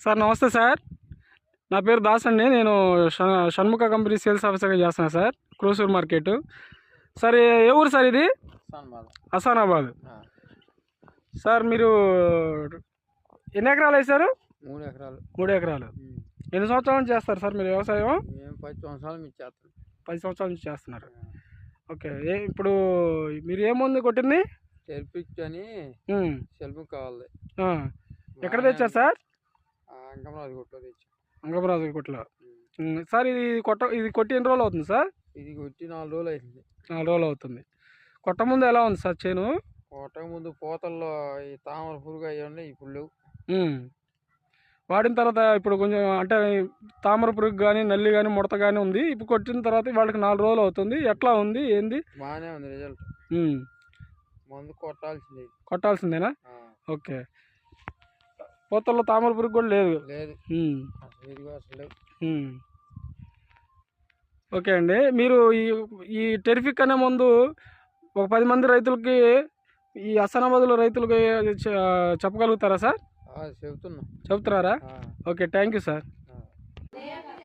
Sir నమస్తే sir. నా పేరు దాస్ అండి. నేను షణ్ముఖ కంపెనీ సేల్స్ ఆఫీసర్గా చేస్తున్నాను సార్, క్రోసూర్ మార్కెట్. సార్ ఏ ఊరు సార్ ఇది? హసానాబాద్. సార్ మీరు ఎన్ని ఎకరాలు వేసారు? 3 ఎకరాలు. 3 ఎకరాలు. ఎన్ని సంవత్సరాల నుంచి చేస్తారు సార్ మీరు వ్యవసాయం? 10 సంవత్సరాల నుంచి చేస్తాం. 10 సంవత్సరాల నుంచి చేస్తున్నారు. ఓకే. ఇప్పుడు మీరు ఏ మందు కొట్టింది? టెర్పిక్ అని సెల్ఫ్ కావాలి. ఎక్కడ తెచ్చారు సార్? అంగమరాజు కొట్లో తెచ్చాం. అంగమరాజు కొట్లో. సార్ ఇది కొట్టి ఎన్ని రోజులు అవుతుంది సార్? ఇది కొట్టి 4 రోజులు అవుతుంది. 4 రోజులు అవుతుంది. కొట్ట ముందు ఎలా ఉంది సార్ చేను? కొట్టక ముందు పోతల్లో ఈ తామర పురుగు అయ్యి ఉన్నాయి, ఇప్పుడు లేవు. వాడిన తర్వాత ఇప్పుడు కొంచెం అంటే తామర పురుగు కానీ నల్లి కానీ ముడత కానీ ఉంది. ఇప్పుడు కొట్టిన తర్వాత వాళ్ళకి 4 రోజులు అవుతుంది. ఎట్లా ఉంది ఏంది? బాగానే ఉంది రిజల్ట్. మందు కొట్టాల్సిందేనా? ఓకే. పోతల్లో తామర పురుగు కూడా లేదు? లేదు. ఓకే అండి. మీరు ఈ టెర్ఫిక్ అనే మందు ఒక 10 మంది రైతులకి, ఈ హసనాబాద్లో రైతులకి చెప్పగలుగుతారా సార్? చెబుతున్నారా? Okay, thank you sir.